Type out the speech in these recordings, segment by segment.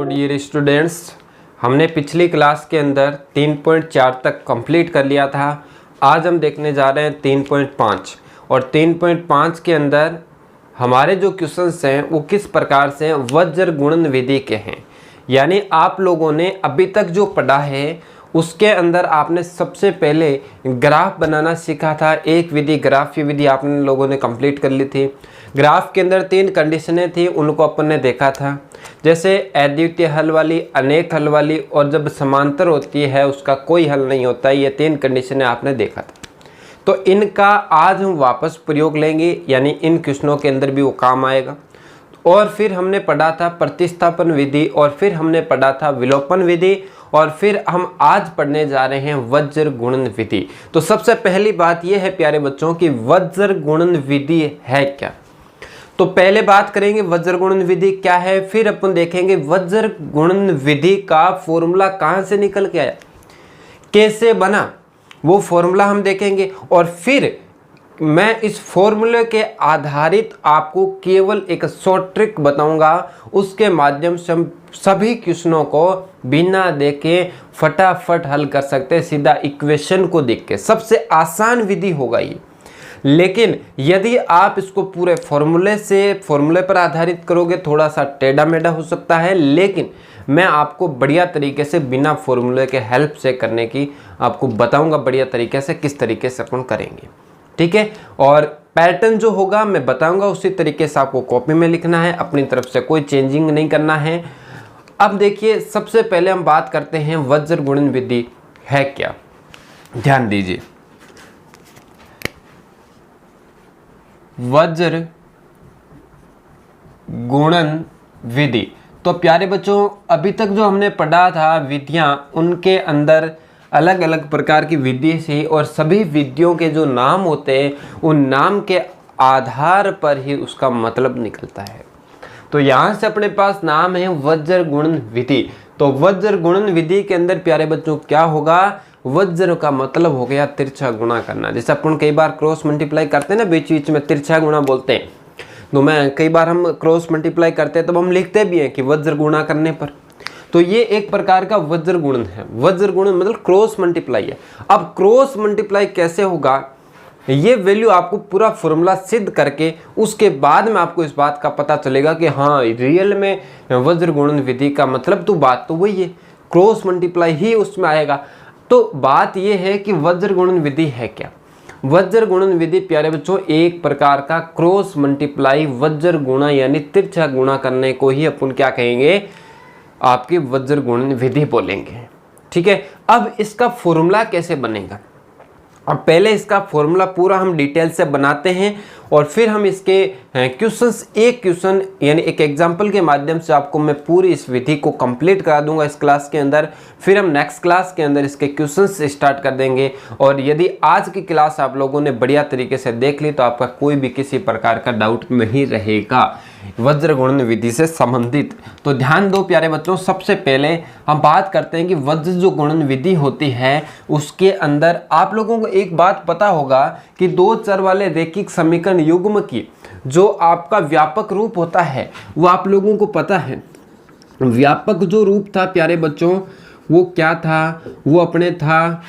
Dear students, हमने पिछली class के अंदर 3.4 तक कंप्लीट कर लिया था। आज हम देखने जा रहे हैं 3.5 और 3.5 के अंदर हमारे जो क्वेश्चंस हैं वो किस प्रकार से वज्र गुणन विधि के हैं। यानी आप लोगों ने अभी तक जो पढ़ा है उसके अंदर आपने सबसे पहले ग्राफ बनाना सीखा था। एक विधि ग्राफ विधि आप लोगों ने कंप्लीट कर ली थी। ग्राफ के अंदर 3 कंडीशनें थी, उनको अपन ने देखा था, जैसे अद्वितीय हल वाली, अनेक हल वाली और जब समांतर होती है उसका कोई हल नहीं होता। ये 3 कंडीशनें आपने देखा था। तो इनका आज हम वापस प्रयोग लेंगे, यानी इन क्वेश्चनों के अंदर भी वो काम आएगा। और फिर हमने पढ़ा था प्रतिस्थापन विधि और फिर हमने पढ़ा था विलोपन विधि और फिर हम आज पढ़ने जा रहे हैं वज्र गुणन विधि। तो सबसे पहली बात यह है प्यारे बच्चों कि वज्र गुणन विधि है क्या। तो पहले बात करेंगे वज्र गुणन विधि क्या है, फिर अपन देखेंगे वज्र गुणन विधि का फॉर्मूला कहाँ से निकल के आया, कैसे बना, वो फॉर्मूला हम देखेंगे। और फिर मैं इस फॉर्मूले के आधारित आपको केवल एक शॉर्ट ट्रिक बताऊंगा, उसके माध्यम से हम सभी क्वेश्चनों को बिना देखे फटाफट हल कर सकते हैं, सीधा इक्वेशन को देख के। सबसे आसान विधि होगा ये। लेकिन यदि आप इसको पूरे फॉर्मूले पर आधारित करोगे थोड़ा सा टेढ़ा मेढ़ा हो सकता है, लेकिन मैं आपको बढ़िया तरीके से बिना फॉर्मूले के हेल्प से करने की आपको बताऊंगा, बढ़िया तरीके से किस तरीके से अपन करेंगे, ठीक है। और पैटर्न जो होगा मैं बताऊंगा, उसी तरीके से आपको कॉपी में लिखना है, अपनी तरफ से कोई चेंजिंग नहीं करना है। अब देखिए, सबसे पहले हम बात करते हैं वज्र गुणन विधि है क्या। ध्यान दीजिए, वज्र गुणन विधि। तो प्यारे बच्चों, अभी तक जो हमने पढ़ा था विधियां, उनके अंदर अलग अलग प्रकार की विधि थी और सभी विधियों के जो नाम होते हैं उन नाम के आधार पर ही उसका मतलब निकलता है। तो यहाँ से अपने पास नाम है वज्र गुणन विधि। तो वज्र गुणन विधि के अंदर प्यारे बच्चों क्या होगा, वज्र का मतलब हो गया तिरछा गुणा करना। जैसे अपन कई बार क्रॉस मल्टीप्लाई करते हैं ना, बीच बीच में तिरछा गुणा बोलते हैं। तो मैं कई बार हम क्रॉस मल्टीप्लाई करते हैं तब हम लिखते भी हैं कि वज्र गुणा करने पर। तो ये एक प्रकार का वज्र गुणन है। वज्र गुणन मतलब क्रॉस मल्टीप्लाई है। अब क्रॉस मल्टीप्लाई कैसे होगा, ये वैल्यू आपको पूरा फॉर्मूला सिद्ध करके उसके बाद में आपको इस बात का पता चलेगा कि हाँ रियल में वज्र गुणन विधि का मतलब तो बात तो वही है, क्रॉस मल्टीप्लाई ही उसमें आएगा। तो बात ये है कि वज्र गुणन विधि है क्या। वज्र गुणन विधि प्यारे बच्चों एक प्रकार का क्रॉस मल्टीप्लाई, वज्र गुणा यानी तिरछा गुणा करने को ही अपन क्या कहेंगे, आपकी वज्र गुणन विधि बोलेंगे, ठीक है। अब इसका फॉर्मूला कैसे बनेगा, अब पहले इसका फॉर्मूला पूरा हम डिटेल से बनाते हैं और फिर हम इसके क्वेश्चंस, एक क्वेश्चन यानी एक एग्जांपल के माध्यम से आपको मैं पूरी इस विधि को कंप्लीट करा दूंगा इस क्लास के अंदर। फिर हम नेक्स्ट क्लास के अंदर इसके क्वेश्चंस स्टार्ट कर देंगे। और यदि आज की क्लास आप लोगों ने बढ़िया तरीके से देख ली तो आपका कोई भी किसी प्रकार का डाउट नहीं रहेगा वज्र गुणन विधि से संबंधित। तो ध्यान दो प्यारे बच्चों, सबसे पहले हम बात करते हैं कि वज्र जो गुणन विधि होती है उसके अंदर आप लोगों को एक बात पता होगा कि 2 चर वाले रैखिक समीकरण युग्म की जो आपका व्यापक रूप होता है वो आप लोगों को पता है। व्यापक जो रूप था प्यारे बच्चों वो क्या था, वो अपने था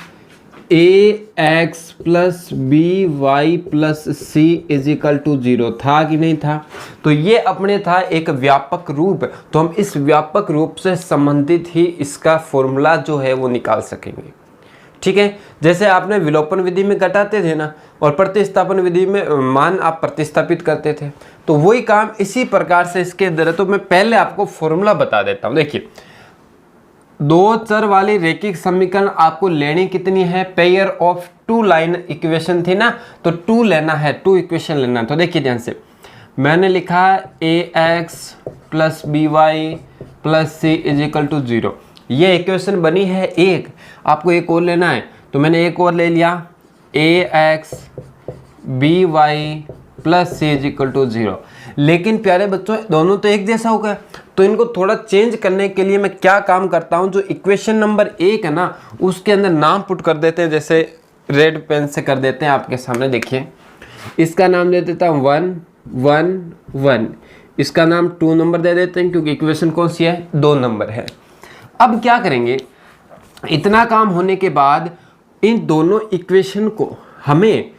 ax plus B Y plus C is equal to 0 था कि नहीं था। तो ये अपने था एक व्यापक रूप। तो हम इस व्यापक रूप से संबंधित ही इसका फॉर्मूला जो है वो निकाल सकेंगे, ठीक है। जैसे आपने विलोपन विधि में घटाते थे ना और प्रतिस्थापन विधि में मान आप प्रतिस्थापित करते थे, तो वही काम इसी प्रकार से इसके अंदर है। तो मैं पहले आपको फॉर्मूला बता देता हूँ। देखिए, 2 चर वाली रैखिक समीकरण आपको लेनी कितनी है, पेयर ऑफ 2 लाइन इक्वेशन थी ना, तो 2 लेना है, 2 इक्वेशन लेना है। तो देखिए ध्यान से, मैंने लिखा ax plus B Y plus C is equal to 0। ये इक्वेशन बनी है एक, आपको एक और लेना है। तो मैंने एक और ले लिया, ax B Y plus C is equal to 0। लेकिन प्यारे बच्चों दोनों तो एक जैसा होगा, तो इनको थोड़ा चेंज करने के लिए मैं क्या काम करता हूं, जो इक्वेशन नंबर 1 है ना उसके अंदर नाम पुट कर देते हैं। जैसे रेड पेन से कर देते हैं आपके सामने, देखिए इसका नाम दे देता हूं 1 1 1, इसका नाम 2 नंबर दे देते हैं क्योंकि इक्वेशन कौन सी है, 2 नंबर है। अब क्या करेंगे, इतना काम होने के बाद इन दोनों इक्वेशन को हमें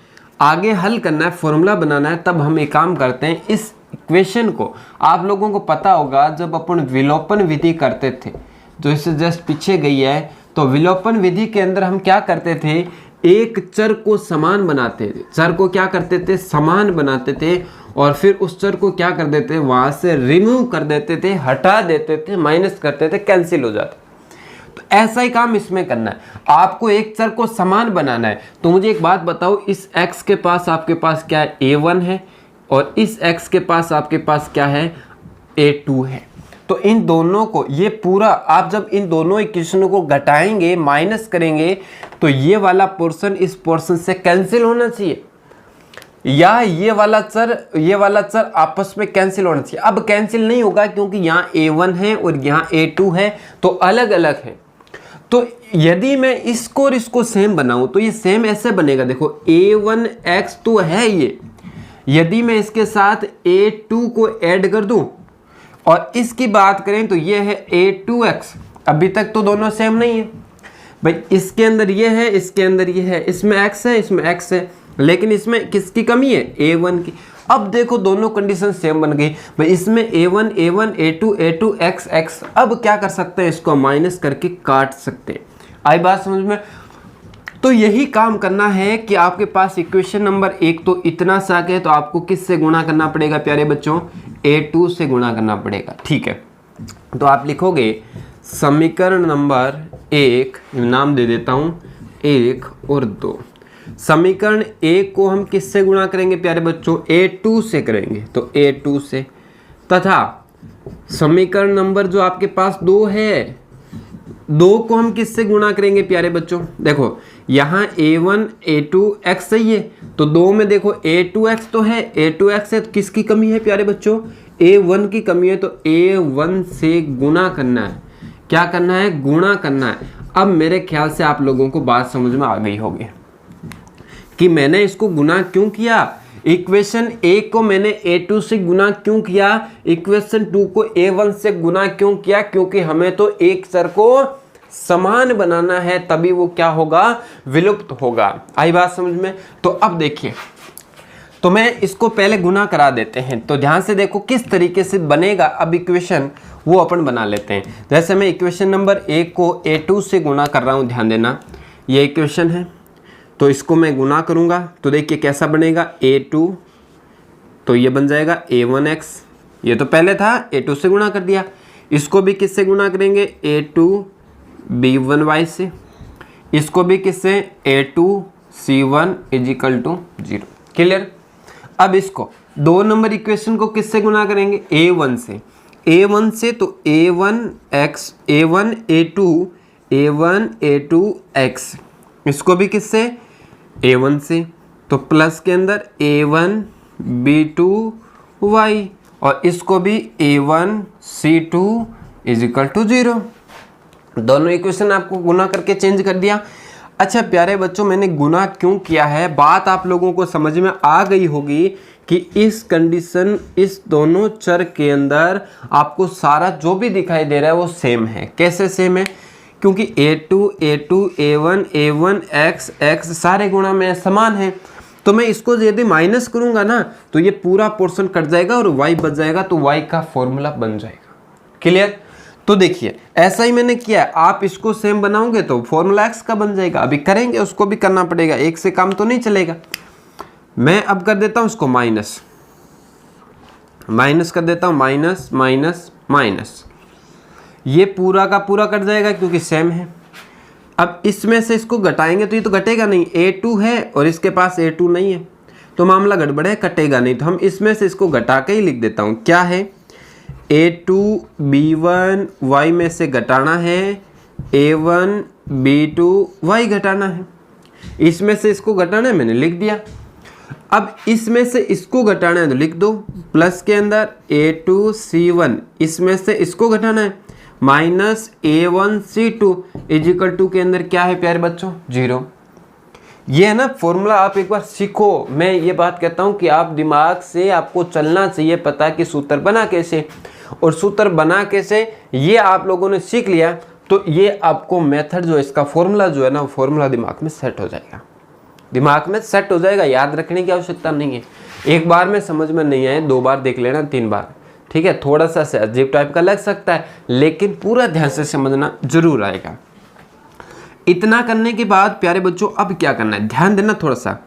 आगे हल करना है, फॉर्मूला बनाना है। तब हम एक काम करते हैं, इस इक्वेशन को आप लोगों को पता होगा जब अपन विलोपन विधि करते थे, जो इससे जस्ट पीछे गई है, तो विलोपन विधि के अंदर हम क्या करते थे, एक चर को समान बनाते थे। चर को क्या करते थे, समान बनाते थे, और फिर उस चर को क्या कर देते, वहां से रिमूव कर देते थे, हटा देते थे, माइनस करते थे, कैंसिल हो जाता। तो ऐसा ही काम इसमें करना है, आपको एक चर को समान बनाना है। तो मुझे एक बात बताओ, इस x के पास आपके पास क्या है, a1 है, और इस x के पास आपके पास क्या है, a2 है। तो इन दोनों को, ये पूरा आप जब इन दोनों इक्वेशनों को घटाएंगे, माइनस करेंगे, तो ये वाला पोर्शन इस पोर्शन से कैंसिल होना चाहिए, या ये वाला चर आपस में कैंसिल होना चाहिए। अब कैंसिल नहीं होगा क्योंकि यहाँ a1 है और यहाँ a2 है, तो अलग अलग है। तो यदि मैं इसको और इसको सेम बनाऊं तो ये सेम ऐसे बनेगा, देखो a1x तो है ये, यदि मैं इसके साथ a2 को ऐड कर दूं और इसकी बात करें तो ये है a2x, अभी तक तो दोनों सेम नहीं है भाई, इसके अंदर ये है, इसके अंदर ये है, इसमें x है, इसमें x है, लेकिन इसमें किसकी कमी है, a1 की। अब देखो दोनों कंडीशन सेम बन गई भाई, इसमें a1 a2 a2 x। अब क्या कर सकते हैं, इसको माइनस करके काट सकते हैं। आई बात समझ में? तो यही काम करना है कि आपके पास इक्वेशन नंबर 1 तो इतना सा है, तो आपको किससे गुणा करना पड़ेगा प्यारे बच्चों, a2 से गुणा करना पड़ेगा। ठीक है, तो आप लिखोगे समीकरण नंबर 1, नाम दे देता हूं 1 और 2। समीकरण 1 को हम किससे गुणा करेंगे प्यारे बच्चों, a2 से करेंगे, तो a2 से। तथा समीकरण नंबर जो आपके पास 2 है, 2 को हम किससे गुणा करेंगे प्यारे बच्चों, देखो यहाँ a1 a2 x सही है, तो 2 में देखो a2x तो है, a2x है, तो किसकी कमी है प्यारे बच्चों, a1 की कमी है, तो a1 से गुणा करना है। क्या करना है, गुणा करना है। अब मेरे ख्याल से आप लोगों को बात समझ में आ गई होगी कि मैंने इसको गुणा क्यों किया, इक्वेशन 1 को मैंने a2 से गुणा क्यों किया, इक्वेशन 2 को a1 से गुणा क्यों किया, क्योंकि हमें तो एक चर को समान बनाना है, तभी वो क्या होगा, विलुप्त होगा। आई बात समझ में? तो अब देखिए, तो मैं इसको पहले गुणा करा देते हैं, तो ध्यान से देखो किस तरीके से बनेगा अब इक्वेशन, वो अपन बना लेते हैं। जैसे मैं इक्वेशन नंबर 1 को a2 से गुणा कर रहा हूं, ध्यान देना, ये इक्वेशन है, तो इसको मैं गुणा करूंगा तो देखिए कैसा बनेगा, a2 तो ये बन जाएगा a1x, ये तो पहले था, a2 से गुणा कर दिया। इसको भी किससे गुणा करेंगे, a2 b1y से। इसको भी किससे, a2 c1 is equal to 0। Clear? अब इसको 2 नंबर इक्वेशन को किससे गुणा करेंगे, a1 से। a1 से तो a1x, a1 a2 x। इसको भी किससे, a1 से, तो प्लस के अंदर a1 b2y, और इसको भी a1 c2 इजिकल टू 0। दोनों इक्वेशन आपको गुना करके चेंज कर दिया। अच्छा प्यारे बच्चों, मैंने गुना क्यों किया है, बात आप लोगों को समझ में आ गई होगी कि इस कंडीशन, इस दोनों चर के अंदर आपको सारा जो भी दिखाई दे रहा है वो सेम है। कैसे सेम है, क्योंकि a2 a1 x सारे गुणा में समान है। तो मैं इसको यदि माइनस करूंगा ना तो ये पूरा पोर्शन कट जाएगा और y बच जाएगा, तो y का फॉर्मूला बन जाएगा। क्लियर? तो देखिए ऐसा ही मैंने किया, आप इसको सेम बनाओगे तो फॉर्मूला x का बन जाएगा। अभी करेंगे, उसको भी करना पड़ेगा, एक से काम तो नहीं चलेगा। मैं अब कर देता हूं इसको माइनस कर देता हूं, माइनस माइनस माइनस, ये पूरा का पूरा कट जाएगा क्योंकि सेम है। अब इसमें से इसको घटाएंगे तो ये तो घटेगा नहीं, a2 है और इसके पास a2 नहीं है, तो मामला गड़बड़ है, कटेगा नहीं। तो हम इसमें से इसको घटा के ही लिख देता हूँ। क्या है, a2 b1 y में से घटाना है, a1 b2 y घटाना है। इसमें से इसको घटाना है, मैंने लिख दिया। अब इसमें से इसको घटाना है तो लिख दो, प्लस के अंदर a2 c1, इसमें से इसको घटाना है, minus a1 c2 is equal to के अंदर क्या है प्यारे बच्चों, 0। ये है ना फॉर्मूला, आप एक बार सीखो। मैं ये बात कहता हूँ कि आप दिमाग से आपको चलना चाहिए पता कि सूत्र बना कैसे, और सूत्र बना कैसे ये आप लोगों ने सीख लिया तो ये आपको मेथड जो है, इसका फॉर्मूला जो है ना, वो फॉर्मूला दिमाग में सेट हो जाएगा, दिमाग में सेट हो जाएगा। याद रखने की आवश्यकता नहीं है। एक बार में समझ में नहीं आए 2 बार देख लेना, 3 बार, ठीक है। थोड़ा सा अजीब टाइप का लग सकता है लेकिन पूरा ध्यान से समझना जरूर आएगा। इतना करने के बाद प्यारे बच्चों अब क्या करना है, ध्यान देना थोड़ा सा।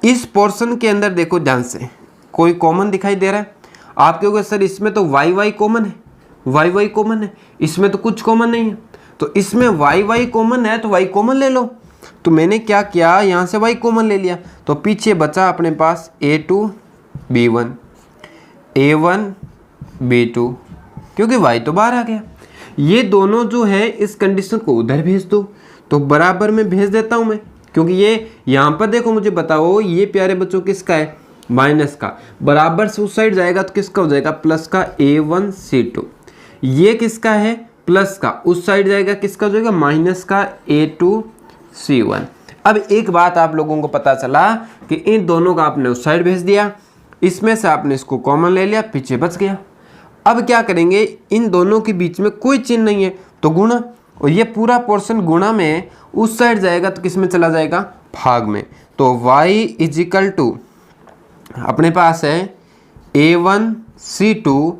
इस पोर्शन के अंदर देखो ध्यान से, कोई कॉमन दिखाई दे रहा है आपके को? सर इसमें तो वाई वाई कॉमन है, वाई वाई कॉमन है, इसमें तो कुछ कॉमन नहीं है। तो इसमें वाई वाई कॉमन है तो वाई कॉमन ले लो। तो मैंने क्या किया, यहाँ से वाई कॉमन ले लिया, तो पीछे बचा अपने पास a2 b1 a1 b2, क्योंकि y तो बाहर आ गया। ये दोनों जो है इस कंडीशन को उधर भेज दो, तो बराबर में भेज देता हूँ मैं, क्योंकि ये यहाँ पर देखो मुझे बताओ ये प्यारे बच्चों किसका है, माइनस का, बराबर से उस साइड जाएगा तो किसका हो जाएगा, प्लस का a1 c2। ये किसका है, प्लस का, उस साइड जाएगा किसका हो जाएगा, माइनस का a2 c1। अब एक बात आप लोगों को पता चला कि इन दोनों का आपने उस साइड भेज दिया, इसमें से आपने इसको कॉमन ले लिया, पीछे बच गया। अब क्या करेंगे, इन दोनों के बीच में कोई चिन्ह नहीं है तो गुणा, और ये पूरा पोर्शन गुणा में उस साइड जाएगा तो किस में चला जाएगा, भाग में। तो y इज इक्वल टू अपने पास है a1 c2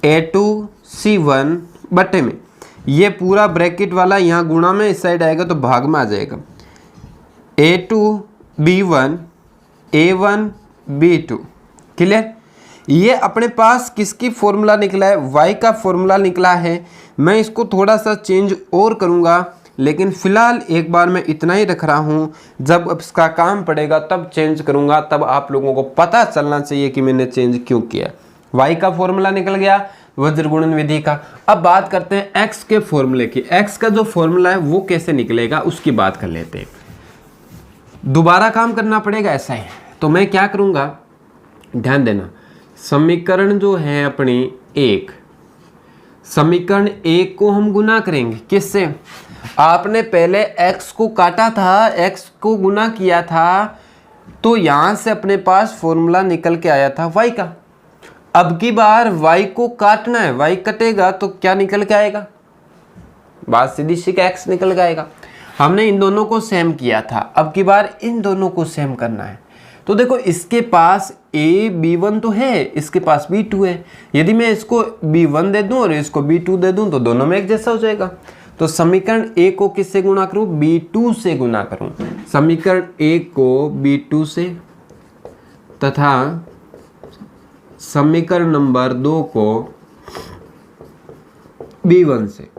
a2 c1 बटे में, ये पूरा ब्रैकेट वाला यहाँ गुणा में इस साइड आएगा तो भाग में आ जाएगा, a2 b1 a1 b2। Clear? ये अपने पास किसकी फॉर्मूला निकला है, y का फॉर्मूला निकला है। मैं इसको थोड़ा सा चेंज और करूँगा, लेकिन फिलहाल एक बार मैं इतना ही रख रहा हूँ, जब इसका काम पड़ेगा तब चेंज करूँगा, तब आप लोगों को पता चलना चाहिए कि मैंने चेंज क्यों किया। y का फॉर्मूला निकल गया वज्र गुणन विधि का। अब बात करते हैं x के फॉर्मूले की। x का जो फॉर्मूला है वो कैसे निकलेगा उसकी बात कर लेते हैं। दोबारा काम करना पड़ेगा ऐसा है, तो मैं क्या करूँगा, ध्यान देना। समीकरण जो है अपनी एक, समीकरण एक को हम गुना करेंगे किससे, आपने पहले x को काटा था, x को गुना किया था, तो यहाँ से अपने पास फॉर्मूला निकल के आया था y का। अब की बार y को काटना है, y कटेगा तो क्या निकल के आएगा, बात सीधी सी का x निकल के आएगा। हमने इन दोनों को सेम किया था, अब की बार इन दोनों को सेम करना है। तो देखो इसके पास a b1 तो है, इसके पास b2 है। यदि मैं इसको b1 दे दूं और इसको b2 दे दूं तो दोनों में एक जैसा हो जाएगा। तो समीकरण a को किससे गुणा करूं, b2 से गुना करूं। समीकरण a को b2 से तथा समीकरण नंबर 2 को b1 से,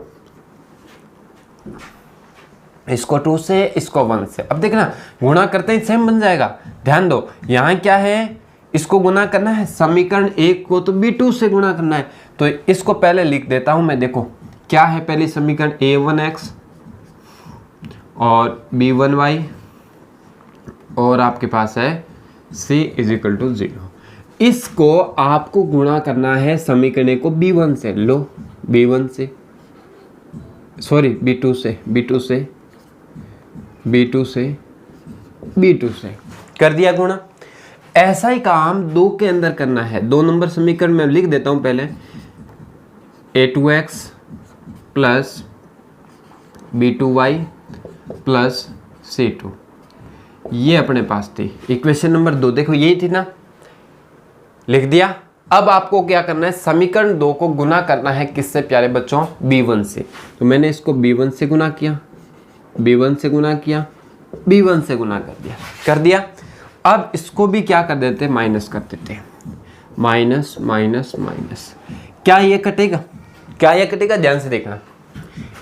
इसको 2 से, इसको 1 से। अब देखना गुणा करते ही सेम बन जाएगा। ध्यान दो यहाँ क्या है, इसको गुना करना है, समीकरण 1 को तो b2 से गुणा करना है। तो इसको पहले लिख देता हूं मैं। देखो क्या है, पहले समीकरण a1x और b1y और आपके पास है c इज इक्वल टू 0। इसको आपको गुणा करना है समीकरण को b1 से, लो b1 से, सॉरी b2 से, b2 से, b2 से, b2 से कर दिया गुणा। ऐसा ही काम 2 के अंदर करना है। 2 नंबर समीकरण में लिख देता हूं पहले, a2x plus b2y plus c2, ये अपने पास थी इक्वेशन नंबर 2। देखो यही थी ना, लिख दिया। अब आपको क्या करना है, समीकरण 2 को गुना करना है किससे प्यारे बच्चों, b1 से। तो मैंने इसको b1 से गुना किया, b1 से गुना किया, b1 से गुना कर दिया। अब इसको भी क्या कर देते हैं, माइनस कर देते हैं, माइनस माइनस माइनस। क्या ये कटेगा, क्या ये कटेगा, ध्यान से देखना।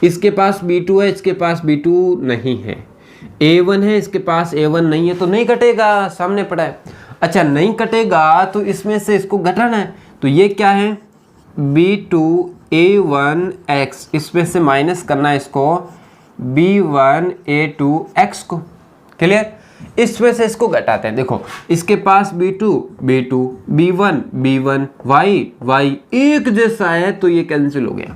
इसके पास b2 है, इसके पास b2 नहीं है, a1 है, इसके पास a1 नहीं है, तो नहीं कटेगा, सामने पड़ा है। अच्छा नहीं कटेगा तो इसमें से इसको घटाना है, तो ये क्या है, b2 a1x, इसमें से माइनस करना है इसको b1 a2x को। क्लियर? इसमें से इसको घटाते हैं। देखो इसके पास b2 b2 b1 b1 y एक जैसा है तो ये कैंसिल हो गया,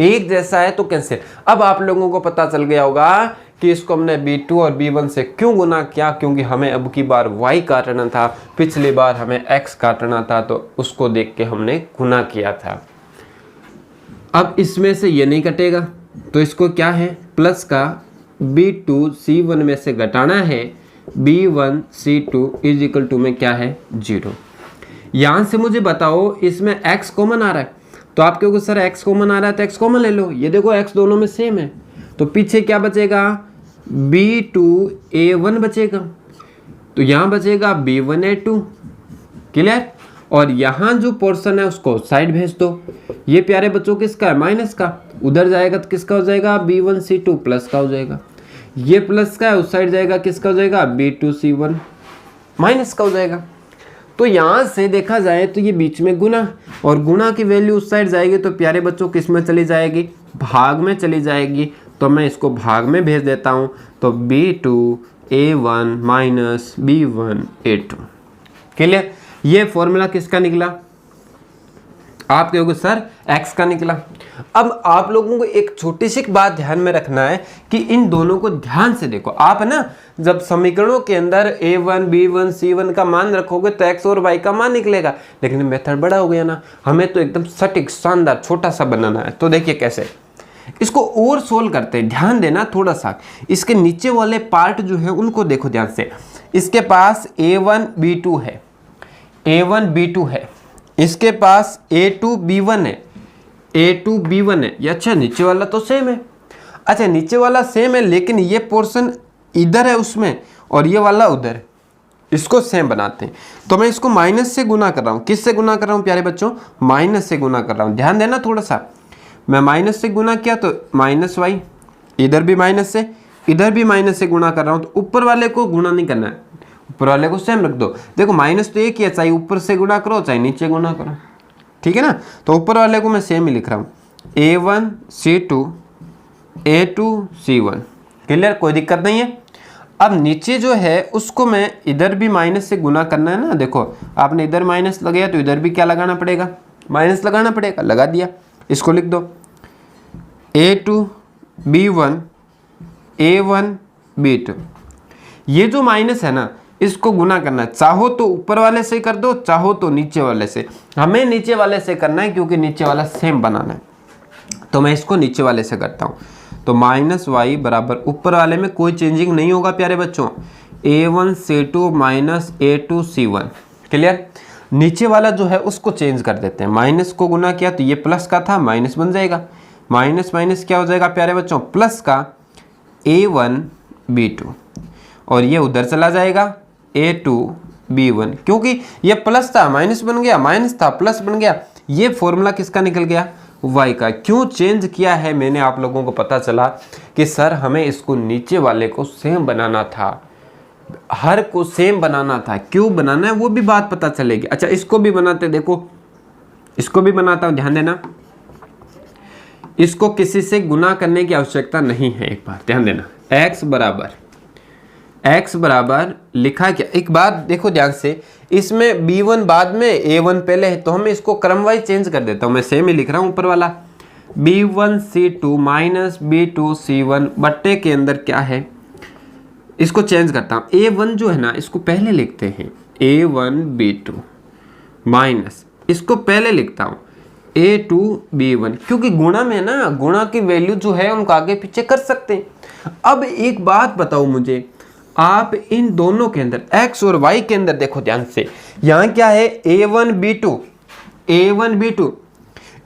एक जैसा है तो कैंसिल। अब आप लोगों को पता चल गया होगा कि इसको हमने b2 और b1 से क्यों गुना किया, क्योंकि हमें अब की बार y काटना था, पिछली बार हमें x काटना था, तो उसको देख के हमने गुना किया था। अब इसमें से ये नहीं कटेगा तो इसको क्या है, प्लस का b2 c1 में से घटाना है b1 c2 is equal to में क्या है 0। यहाँ से मुझे बताओ इसमें x कॉमन आ रहा है, तो आप कहोगे सर x कॉमन आ रहा है तो x कॉमन ले लो। ये देखो x दोनों में सेम है, तो पीछे क्या बचेगा b2a1 बचेगा, तो यहाँ बचेगा b1a2। क्लियर। और यहाँ जो पोर्शन है उसको साइड भेज दो। ये प्यारे बच्चों किसका है, माइनस का, उधर जाएगा तो किसका हो जाएगा b1 c2 प्लस का हो जाएगा। ये प्लस का है, उस साइड जाएगा किसका हो जाएगा b2 c1 माइनस का हो जाएगा। तो यहाँ से देखा जाए तो ये बीच में गुना, और गुना की वैल्यू उस साइड जाएगी तो प्यारे बच्चों किस में चली जाएगी, भाग में चली जाएगी। तो मैं इसको भाग में भेज देता हूँ, तो b2a1 माइनस b1a2। क्लियर। ये फॉर्मूला किसका निकला, आप कहोगे सर x का निकला। अब आप लोगों को एक छोटी सी बात ध्यान में रखना है कि इन दोनों को ध्यान से देखो। आप है ना, जब समीकरणों के अंदर a1 b1 c1 का मान रखोगे तो x और y का मान निकलेगा, लेकिन मेथड बड़ा हो गया ना, हमें तो एकदम सटीक शानदार छोटा सा बनाना है। तो देखिए कैसे इसको और सोल्व करते हैं, ध्यान देना थोड़ा सा। इसके नीचे वाले पार्ट जो है उनको देखो ध्यान से। इसके पास a1 b2 है, a1 b2 है, इसके पास a2 b1 है, a2 b1 है। ये अच्छा नीचे वाला तो सेम है, अच्छा नीचे वाला सेम है, लेकिन ये पोर्शन इधर है उसमें और ये वाला उधर, इसको सेम बनाते हैं। तो मैं इसको माइनस से गुना कर रहा हूँ। किस से गुना कर रहा हूँ प्यारे बच्चों, माइनस से गुना कर रहा हूँ। ध्यान देना थोड़ा सा, मैं माइनस से गुना किया तो माइनस वाई, इधर भी माइनस से, इधर भी माइनस से गुना कर रहा हूँ। तो ऊपर वाले को गुना नहीं करना है, ऊपर वाले को सेम रख दो। देखो माइनस तो एक ही है, चाहे ऊपर से गुना करो चाहे नीचे गुना करो, ठीक है ना। तो ऊपर वाले को मैं सेम ही लिख रहा हूँ, a1 c2 a2 c1। Clear, कोई दिक्कत नहीं है। अब नीचे जो है उसको मैं इधर भी माइनस से गुना करना है ना। देखो आपने इधर माइनस लगाया तो इधर भी क्या लगाना पड़ेगा, माइनस लगाना पड़ेगा, लगा दिया। इसको लिख दो a2 b1 a1 b2। ये जो माइनस है ना इसको गुना करना है, चाहो तो ऊपर वाले से कर दो, चाहो तो नीचे वाले से। हमें नीचे वाले से करना है क्योंकि नीचे वाला सेम बनाना है। तो मैं इसको नीचे वाले से करता हूँ। तो माइनस वाई बराबर, ऊपर वाले में कोई चेंजिंग नहीं होगा प्यारे बच्चों, a1 c2 minus a2 c1। Clear. नीचे वाला जो है उसको चेंज कर देते हैं, माइनस को गुना किया तो ये प्लस का था, माइनस बन जाएगा, माइनस माइनस क्या हो जाएगा प्यारे बच्चों, प्लस का a1 b2, और ये उधर चला जाएगा a2 b1, क्योंकि ये प्लस था माइनस बन गया, माइनस था प्लस बन गया। ये फॉर्मूला किसका निकल गया, y का। क्यों चेंज किया है मैंने, आप लोगों को पता चला कि सर हमें इसको नीचे वाले को सेम बनाना था, हर को सेम बनाना था। क्यों बनाना है वो भी बात पता चलेगी। अच्छा इसको भी बनाते, देखो इसको भी बनाता हूं, ध्यान देना। इसको किसी से गुना करने की आवश्यकता नहीं है, एक बार ध्यान देना। x बराबर लिखा क्या, एक बात देखो ध्यान से, इसमें b1 बाद में a1 पहले है, तो हमें इसको क्रमवाइज चेंज कर देता हूं। मैं सेम ही लिख रहा हूं ऊपर वाला, b1 c2 minus b2 c1 बट्टे के अंदर क्या है, इसको चेंज करता हूं। a1 जो है ना इसको पहले लिखते हैं, a1 b2 माइनस, इसको पहले लिखता हूं a2 b1, क्योंकि गुणा में ना, गुणा की वैल्यू जो है उनको आगे पीछे कर सकते हैं। अब एक बात बताओ मुझे, आप इन दोनों के अंदर x और y के अंदर देखो ध्यान से, यहाँ क्या है a1 b2 a1 b2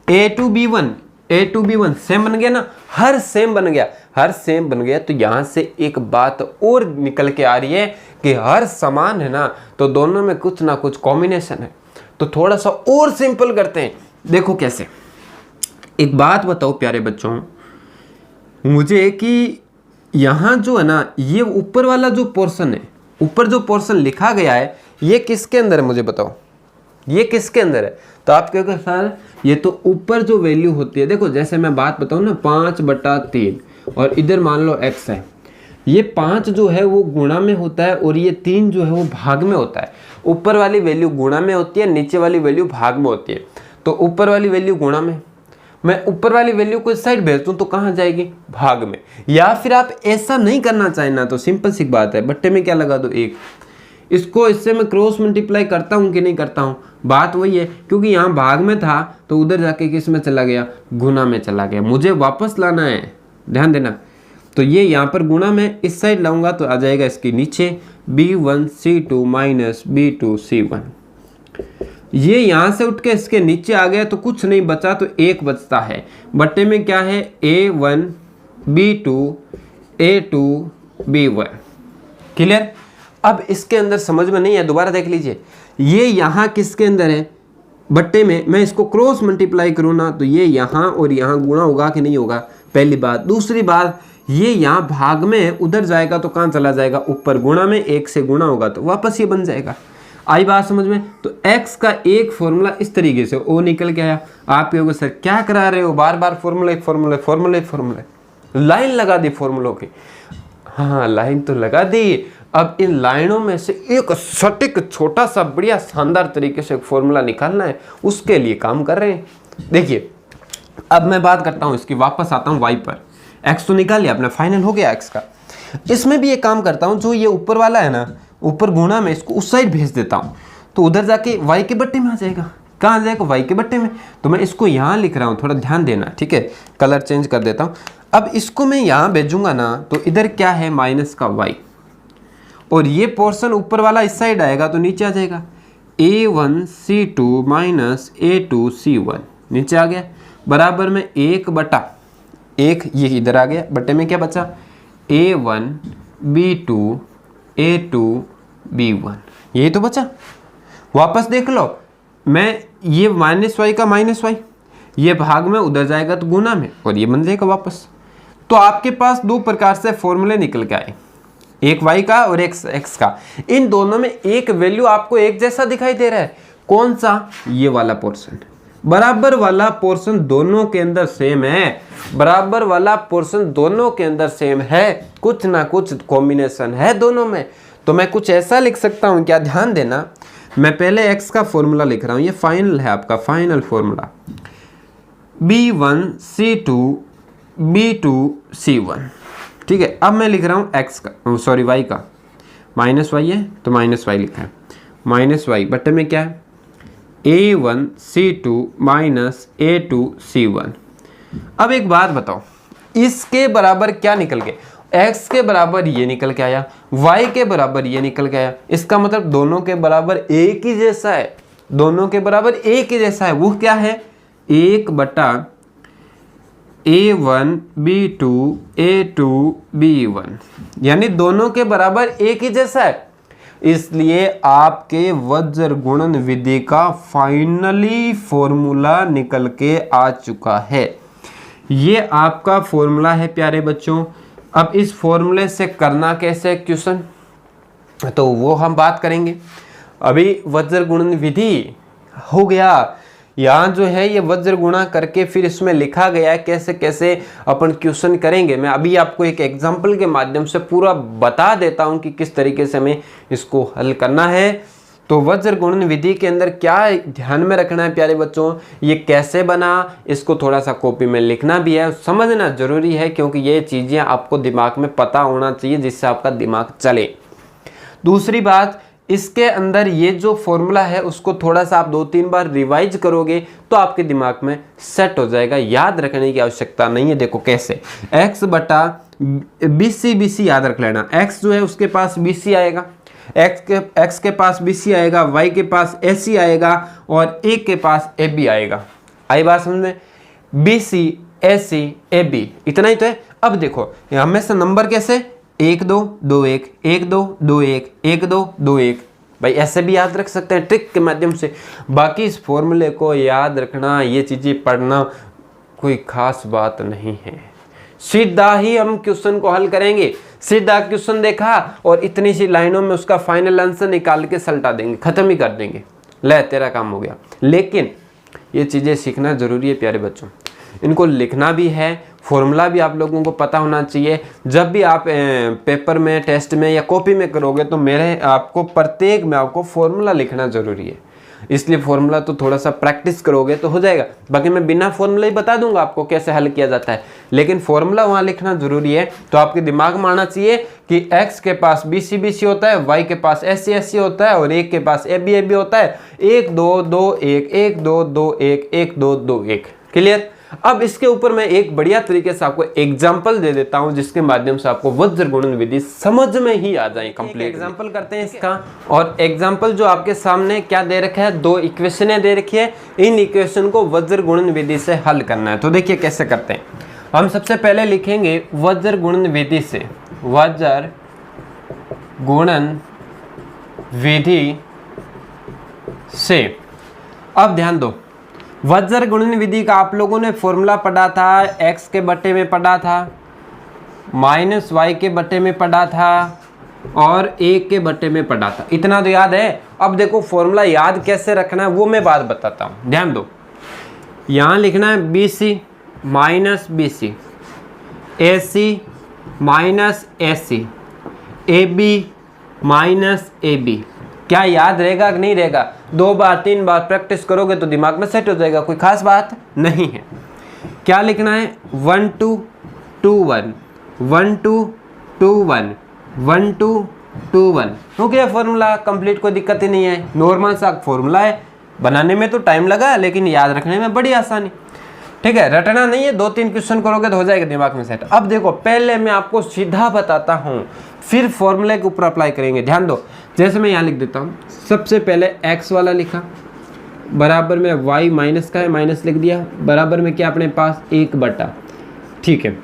a2 b1 a2 b1 same बन गया ना, हर सेम बन गया, हर सेम बन गया। तो यहाँ से एक बात और निकल के आ रही है कि हर समान है ना, तो दोनों में कुछ ना कुछ कॉम्बिनेशन है। तो थोड़ा सा और सिंपल करते हैं, देखो कैसे। एक बात बताओ प्यारे बच्चों मुझे कि यहाँ जो है ना, ये ऊपर वाला जो पोर्शन है, ऊपर जो पोर्शन लिखा गया है, ये किसके अंदर है मुझे बताओ, ये किसके अंदर है। तो आप कहोगे सर ये तो ऊपर जो वैल्यू होती है, देखो जैसे मैं बात बताऊँ ना 5/3 और इधर मान लो x है, ये 5 जो है वो गुणा में होता है और ये 3 जो है वो भाग में होता है। ऊपर वाली वैल्यू गुणा में होती है, नीचे वाली वैल्यू भाग में होती है। तो ऊपर वाली वैल्यू गुणा में, मैं ऊपर वाली वैल्यू को इस साइड भेज दूं तो कहाँ जाएगी, भाग में। या फिर आप ऐसा नहीं करना चाहे ना, तो सिंपल सी बात है, बट्टे में क्या लगा दो 1, इसको इससे मैं क्रॉस मल्टीप्लाई करता हूँ कि नहीं करता हूँ, बात वही है, क्योंकि यहाँ भाग में था तो उधर जाके किस में चला गया, गुना में चला गया, मुझे वापस लाना है, ध्यान देना। तो ये यहाँ पर गुना में इस साइड लाऊंगा तो आ जाएगा इसके नीचे b1c2 माइनस b2c1। ये यहाँ से उठ के इसके नीचे आ गया तो कुछ नहीं बचा, तो 1 बचता है। बट्टे में क्या है, a1 b2 a2 b1। Clear. अब इसके अंदर समझ में नहीं है, दोबारा देख लीजिए, ये यहाँ किसके अंदर है, बट्टे में। मैं इसको क्रॉस मल्टीप्लाई करूँ ना तो ये यहाँ और यहाँ गुणा होगा कि नहीं होगा, पहली बात। दूसरी बात, ये यहाँ भाग में उधर जाएगा तो कहाँ चला जाएगा, ऊपर। गुणा में 1 से गुणा होगा तो वापस ये बन जाएगा। आई बात समझ में। तो x का एक फॉर्मूला इस तरीके से ओ निकल के आया। आप कहोगे सर क्या करा रहे हो, बार बार फॉर्मूले, लाइन लगा दी फॉर्मूलों की। हाँ लाइन तो लगा दी, अब इन लाइनों में से एक सटीक छोटा सा बढ़िया शानदार तरीके से फॉर्मूला निकालना है, उसके लिए काम कर रहे हैं। देखिए अब मैं बात करता हूँ इसकी, वापस आता हूँ y पर। x तो निकाल लिया आपने, फाइनल हो गया x का। इसमें भी ये काम करता हूँ, जो ये ऊपर वाला है ना, ऊपर गुणा में, इसको उस साइड भेज देता हूँ तो उधर जाके y के बट्टे में आ जाएगा। कहाँ आ जाएगा, y के बट्टे में। तो मैं इसको यहाँ लिख रहा हूँ, थोड़ा ध्यान देना, ठीक है, कलर चेंज कर देता हूँ। अब इसको मैं यहाँ भेजूंगा ना तो इधर क्या है, माइनस का y, और ये पोर्शन ऊपर वाला इस साइड आएगा तो नीचे आ जाएगा a1c2 माइनस a2c1, नीचे आ गया, बराबर में 1/1, ये इधर आ गया, बट्टे में क्या बचा, a1 b2 a2 b1, यही तो बचा। वापस देख लो, मैं ये माइनस वाई का माइनस वाई, ये भाग में उधर जाएगा तो गुना में, और ये बन जाएगा वापस। तो आपके पास दो प्रकार से फॉर्मूले निकल के आए, एक y का और एक x का। इन दोनों में एक वैल्यू आपको एक जैसा दिखाई दे रहा है, कौन सा, ये वाला पोर्शन। बराबर वाला पोर्शन दोनों के अंदर सेम है, बराबर वाला पोर्शन दोनों के अंदर सेम है, कुछ ना कुछ कॉम्बिनेशन है दोनों में। तो मैं कुछ ऐसा लिख सकता हूं, क्या, ध्यान देना, मैं पहले x का फॉर्मूला लिख रहा हूं, ये फाइनल है आपका, फाइनल फॉर्मूला b1c2 b2c1, ठीक है। अब मैं लिख रहा हूँ x का, सॉरी y का, माइनस वाई है तो माइनस वाई लिखा है, माइनस वाई बट्टे में क्या है, a1c2 माइनस a2c1। अब एक बात बताओ, इसके बराबर क्या निकल के, x के बराबर ये निकल के आया, y के बराबर ये निकल के आया, इसका मतलब दोनों के बराबर एक ही जैसा है, दोनों के बराबर एक ही जैसा है। वो क्या है, 1/a1 b2 a2 b1, यानी दोनों के बराबर एक ही जैसा है। इसलिए आपके वज्र गुणन विधि का फाइनली फॉर्मूला निकल के आ चुका है। ये आपका फॉर्मूला है प्यारे बच्चों। अब इस फॉर्मूले से करना कैसे क्वेश्चन, तो वो हम बात करेंगे। अभी वज्र गुणन विधि हो गया, यहाँ जो है ये वज्र गुणा करके फिर इसमें लिखा गया है कैसे कैसे अपन क्वेश्चन करेंगे। मैं अभी आपको एक एग्जांपल के माध्यम से पूरा बता देता हूँ कि किस तरीके से हमें इसको हल करना है। तो वज्र गुणन विधि के अंदर क्या ध्यान में रखना है प्यारे बच्चों, ये कैसे बना, इसको थोड़ा सा कॉपी में लिखना भी है, समझना जरूरी है, क्योंकि ये चीज़ें आपको दिमाग में पता होना चाहिए जिससे आपका दिमाग चले। दूसरी बात, इसके अंदर ये जो फॉर्मूला है उसको थोड़ा सा आप 2-3 बार रिवाइज करोगे तो आपके दिमाग में सेट हो जाएगा, याद रखने की आवश्यकता नहीं है। देखो कैसे, x बटा BC याद रख लेना, x जो है उसके पास BC आएगा, x के पास BC आएगा, y के पास AC आएगा और a के पास AB आएगा। आई बात समझ में, BC AC AB, इतना ही तो है। अब देखो हमेशा नंबर कैसे, 1 2 2 1 1 2 2 1 1 2 2 1, भाई ऐसे भी याद रख सकते हैं ट्रिक के माध्यम से। बाकी इस फॉर्मूले को याद रखना, ये चीज़ें पढ़ना कोई खास बात नहीं है, सीधा ही हम क्वेश्चन को हल करेंगे। सीधा क्वेश्चन देखा और इतनी सी लाइनों में उसका फाइनल आंसर निकाल के सल्टा देंगे, खत्म ही कर देंगे, ले तेरा काम हो गया। लेकिन ये चीज़ें सीखना जरूरी है प्यारे बच्चों, इनको लिखना भी है, फॉर्मूला भी आप लोगों को पता होना चाहिए। जब भी आप पेपर में, टेस्ट में या कॉपी में करोगे तो मेरे आपको प्रत्येक में आपको फॉर्मूला लिखना ज़रूरी है। इसलिए फॉर्मूला तो थोड़ा सा प्रैक्टिस करोगे तो हो जाएगा। बाकी मैं बिना फॉर्मूला ही बता दूंगा आपको कैसे हल किया जाता है, लेकिन फॉर्मूला वहाँ लिखना जरूरी है। तो आपके दिमाग में आना चाहिए कि x के पास BC BC होता है, y के पास SC SC होता है और 1 के पास AB AB होता है। 1 2 2 1 1 2 2 1 1 2 2 1। क्लियर। अब इसके ऊपर मैं एक बढ़िया तरीके से आपको एग्जाम्पल दे देता हूं जिसके माध्यम से आपको वज्र गुणन विधि समझ में ही आ जाए कंप्लीट। एग्जाम्पल करते हैं इसका, और एग्जाम्पल जो आपके सामने क्या दे रखा है, 2 इक्वेशनें दे रखी है। इन इक्वेशन को वज्र गुणन विधि से हल करना है। तो देखिए कैसे करते हैं। हम सबसे पहले लिखेंगे वज्र गुणन विधि से, वज्र गुणन विधि से। अब ध्यान दो, वज्र गुणन विधि का आप लोगों ने फॉर्मूला पढ़ा था, x के बटे में पढ़ा था, माइनस y के बटे में पढ़ा था और 1 के बटे में पढ़ा था। इतना तो याद है। अब देखो फॉर्मूला याद कैसे रखना है वो मैं बात बताता हूँ, ध्यान दो। यहाँ लिखना है BC minus BC, AC minus AC, AB minus AB। क्या याद रहेगा कि नहीं रहेगा? 2 बार 3 बार प्रैक्टिस करोगे तो दिमाग में सेट हो जाएगा, कोई खास बात नहीं है। क्या लिखना है? 1 2 2 1 1 2 2 1 1 2 2 1। हो गया फॉर्मूला कंप्लीट, कोई दिक्कत ही नहीं है। नॉर्मल सा फॉर्मूला है, बनाने में तो टाइम लगा लेकिन याद रखने में बड़ी आसानी। ठीक है, रटना नहीं है, 2-3 क्वेश्चन करोगे तो हो जाएगा दिमाग में सेट। अब देखो पहले मैं आपको सीधा बताता हूँ, फिर फॉर्मूले के ऊपर अप्लाई करेंगे। ध्यान दो, जैसे मैं यहाँ लिख देता हूँ, सबसे पहले x वाला लिखा, बराबर में y माइनस का है, माइनस लिख दिया, बराबर में क्या अपने पास 1 बटा। ठीक है,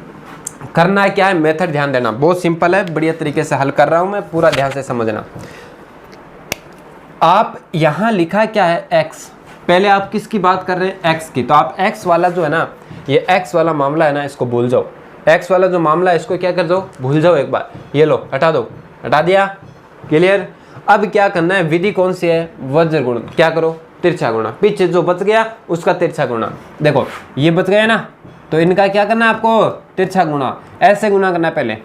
करना है क्या है, मेथड ध्यान देना, बहुत सिंपल है, बढ़िया तरीके से हल कर रहा हूँ मैं, पूरा ध्यान से समझना। आप यहाँ लिखा क्या है x, पहले आप किसकी बात कर रहे हैं? x की। तो आप x वाला जो है ना, ये x वाला मामला है ना, इसको भूल जाओ। x वाला जो मामला है इसको क्या कर दो, भूल जाओ एक बार। ये लो हटा दो, हटा दिया। क्लियर। अब क्या करना है, विधि कौन सी है? वज्र गुणन। क्या करो? तिरछा गुणा। पीछे जो बच गया उसका तिरछा गुणा। देखो ये बच गया ना, तो इनका क्या करना है आपको? तिरछा गुणा। ऐसे गुणा करना है। पहले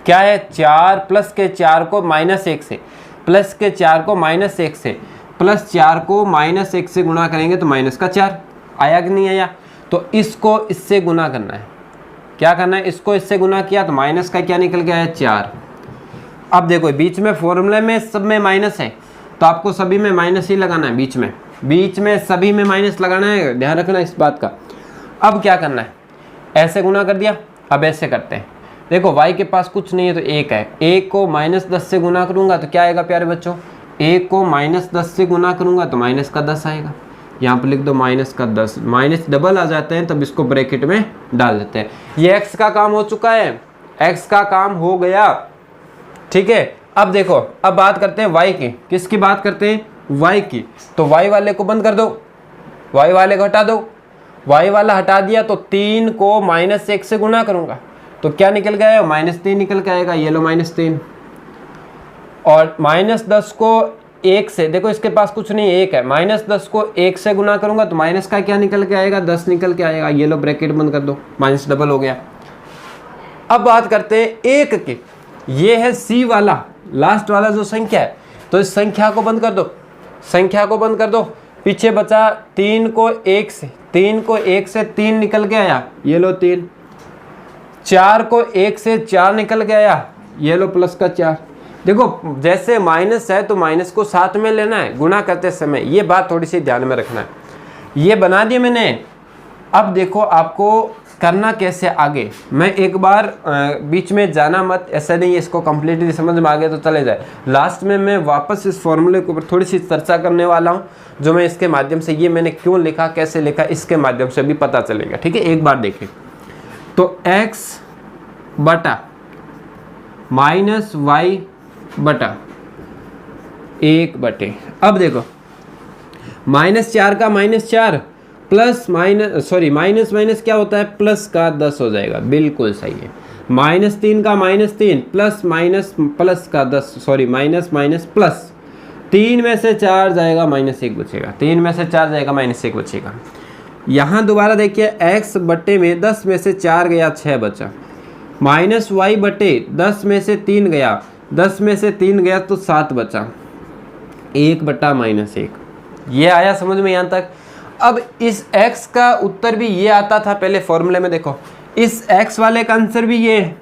क्या है? 4 प्लस के 4 को -1 से, प्लस के 4 को -1 से, प्लस 4 को -1 से गुणा करेंगे तो माइनस का 4 आया कि नहीं आया? तो इसको इससे गुणा करना है। क्या करना है? इसको इससे गुणा किया तो माइनस का क्या निकल गया है? 4। अब देखो बीच में फॉर्मूले में सब में माइनस है, तो आपको सभी में माइनस ही लगाना है। बीच में सभी में माइनस लगाना है, ध्यान रखना इस बात का। अब क्या करना है? ऐसे गुणा कर दिया, अब ऐसे करते हैं। देखो y के पास कुछ नहीं है तो 1 है, 1 को -10 से गुणा करूंगा तो क्या आएगा प्यारे बच्चों? 1 को -10 से गुणा करूंगा तो माइनस का 10 आएगा। यहाँ पर लिख दो माइनस का 10, माइनस डबल आ जाते हैं तब इसको ब्रैकेट में डाल देते हैं। ये x का काम हो चुका है, x का काम हो गया। ठीक है, अब देखो अब बात करते हैं y की। किसकी बात करते हैं? y की। तो y वाले को बंद कर दो, y वाले को हटा दो। y वाला हटा दिया तो 3 को -1 से गुणा करूंगा तो क्या निकल गया? -3 निकल के आएगा। ये लो -3। और -10 को 1 से, देखो इसके पास कुछ नहीं, 1 है, -10 को 1 से गुणा करूंगा तो माइनस का क्या निकल के आएगा? 10 निकल के आएगा। ये लो ब्रैकेट बंद कर दो, माइनस डबल हो गया। अब बात करते हैं 1 की। ये है C वाला, लास्ट वाला जो संख्या है, तो इस संख्या को बंद कर दो, संख्या को बंद कर दो। पीछे बचा 3 को 1 से, 3 को 1 से 3 निकल के आया, ये लो 3। 4 को 1 से 4 निकल के आया, ये लो प्लस का 4। देखो जैसे माइनस है तो माइनस को साथ में लेना है गुणा करते समय, ये बात थोड़ी सी ध्यान में रखना है। ये बना दिया मैंने। अब देखो आपको करना कैसे आगे, मैं एक बार बीच में जाना मत, ऐसा नहीं इसको कंप्लीटली समझ में आ गया तो चले जाए। लास्ट में मैं वापस इस फॉर्मूले के ऊपर थोड़ी सी चर्चा करने वाला हूँ, जो मैं इसके माध्यम से, ये मैंने क्यों लिखा कैसे लिखा इसके माध्यम से भी पता चलेगा। ठीक है, एक बार देखें तो x बटा -y बटा 1 बटे, अब देखो -4 का -4 plus minus, sorry minus minus क्या होता है? प्लस का 10 हो जाएगा, बिल्कुल सही है। -3 का -3 प्लस माइनस प्लस का 10, सॉरी माइनस माइनस प्लस, 3 में से 4 जाएगा -1 बचेगा, 3 में से 4 जाएगा -1 बचेगा। यहाँ दोबारा देखिए x बटे में 10 में से 4 गया 6 बचा, -y बटे 10 में से 3 गया, 10 में से 3 गया तो 7 बचा, 1 बटा -1। ये आया समझ में यहाँ तक। अब इस x का उत्तर भी ये आता था पहले फॉर्मूले में, देखो इस x वाले का आंसर भी ये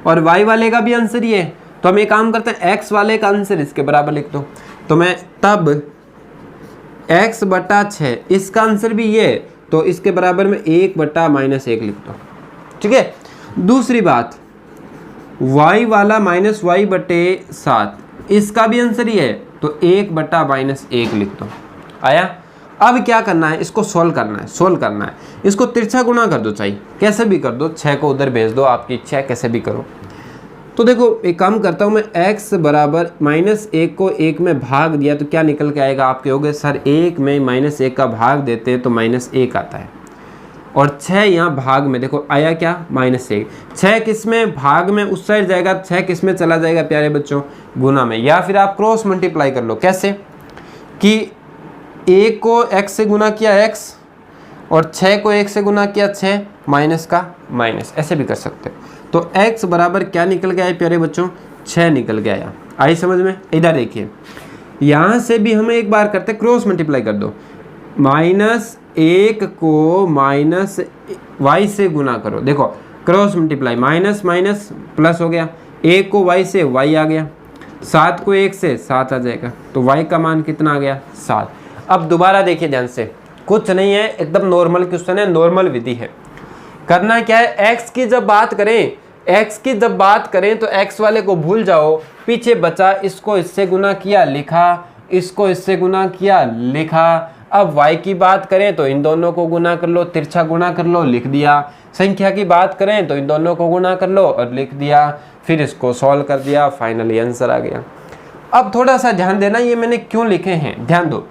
और y वाले का भी आंसर ये। तो हम ये काम करते हैं, x वाले का आंसर इसके बराबर लिख दो, तो मैं तब x बटा 6, इसका आंसर भी ये, तो इसके बराबर में 1 बटा -1 लिख दो। ठीक है। दूसरी बात, y वाला -y बटे 7, इसका भी आंसर ये है, तो 1 बटा -1 लिख दो। आया। अब क्या करना है, इसको सोल्व करना है, इसको तिरछा गुणा कर दो, चाहिए कैसे भी कर दो, 6 को उधर भेज दो, आपकी इच्छा है कैसे भी करो। तो देखो एक काम करता हूँ मैं, x बराबर -1 को 1 में भाग दिया तो क्या निकल के आएगा, आप कहोगे सर 1 में -1 का भाग देते हैं तो -1 आता है, और 6 यहाँ भाग में, देखो आया क्या -1, 6 किस में भाग में उस साइड जाएगा, 6 किस में चला जाएगा प्यारे बच्चों, गुना में। या फिर आप क्रॉस मल्टीप्लाई कर लो, कैसे कि 1 को x से गुना किया x और 6 को 1 से गुना किया 6, माइनस का माइनस, ऐसे भी कर सकते हैं। तो x बराबर क्या निकल गया है प्यारे बच्चों, 6 निकल के आया। आई समझ में। इधर देखिए, यहाँ से भी हमें एक बार करते क्रॉस मल्टीप्लाई कर दो, -1 को -y से गुना करो, देखो cross multiply, minus minus plus हो गया, 1 को y से y आ गया, 7 को 1 से 7 आ जाएगा, तो y का मान कितना आ गया, 7। अब दोबारा देखिए ध्यान से, कुछ नहीं है, एकदम नॉर्मल क्वेश्चन है, नॉर्मल विधि है। करना क्या है, x की जब बात करें तो x वाले को भूल जाओ, पीछे बचा, इसको इससे गुना किया लिखा, इसको इससे गुना किया लिखा। अब y की बात करें तो इन दोनों को गुना कर लो, तिरछा गुना कर लो, लिख दिया। संख्या की बात करें तो इन दोनों को गुना कर लो और लिख दिया, फिर इसको सॉल्व कर दिया, फाइनली आंसर आ गया। अब थोड़ा सा ध्यान देना, ये मैंने क्यों लिखे हैं, ध्यान दो।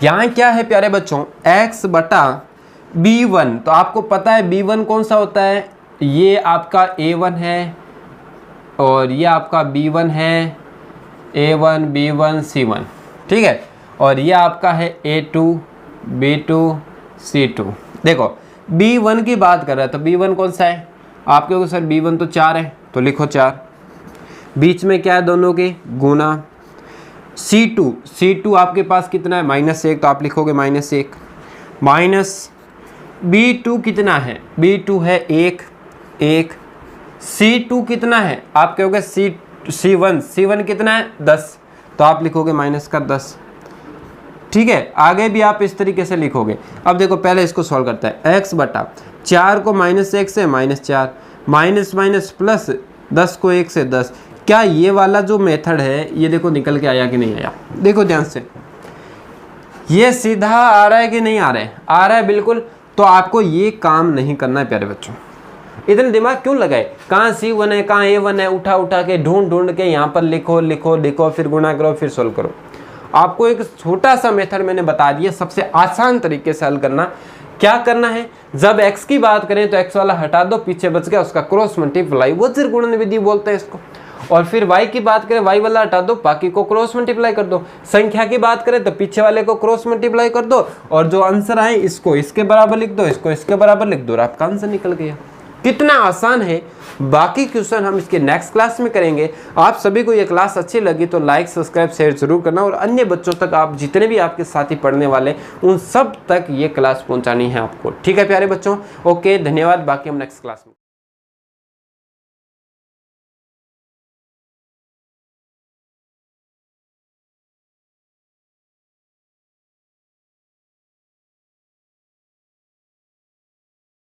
यहाँ क्या है प्यारे बच्चों, x बटा b1, तो आपको पता है b1 कौन सा होता है, ये आपका a1 है और ये आपका b1 है, a1 b1 c1, ठीक है, और ये आपका है a2 b2 c2। देखो b1 की बात कर रहा है तो b1 कौन सा है, आपके को सर b1 तो 4 है, तो लिखो 4, बीच में क्या है दोनों के गुना। C2 आपके पास कितना है, -1, तो आप लिखोगे -1, माइनस B2 कितना है, B2 है 1, C2 कितना है, आप कहोगे C1 कितना है 10, तो आप लिखोगे -10। ठीक है, आगे भी आप इस तरीके से लिखोगे। अब देखो पहले इसको सॉल्व करता है, x बटा 4 को -1 से -4, माइनस माइनस प्लस, 10 को 1 से 10। क्या ये वाला जो मेथड है ये देखो निकल के आया कि नहीं आया, देखो ध्यान से, ये सीधा आ रहा है कि नहीं आ रहा है, आ रहा है बिल्कुल। तो आपको ये काम नहीं करना है प्यारे बच्चों, इतने दिमाग क्यों लगाए, कहाँ C1 है कहाँ A1 है, उठा के ढूंढ के यहाँ पर लिखो, फिर गुणा करो, फिर सोल्व करो। आपको एक छोटा सा मेथड मैंने बता दिया, सबसे आसान तरीके से हल करना। क्या करना है, जब x की बात करें तो x वाला हटा दो, पीछे बच गया उसका क्रॉस मल्टीप्लाई, वज्र गुणन विधि बोलते हैं इसको। और फिर y की बात करें, y वाला हटा दो, बाकी को क्रॉस मल्टीप्लाई कर दो। संख्या की बात करें तो पीछे वाले को क्रॉस मल्टीप्लाई कर दो, और जो आंसर आए इसको इसके बराबर लिख दो, इसको इसके बराबर लिख दो, और आपका आंसर निकल गया। कितना आसान है। बाकी क्वेश्चन हम इसके नेक्स्ट क्लास में करेंगे। आप सभी को ये क्लास अच्छी लगी तो लाइक सब्सक्राइब शेयर जरूर करना, और अन्य बच्चों तक, आप जितने भी आपके साथी पढ़ने वाले उन सब तक ये क्लास पहुंचानी है आपको। ठीक है प्यारे बच्चों, ओके, धन्यवाद। बाकी हम नेक्स्ट क्लास में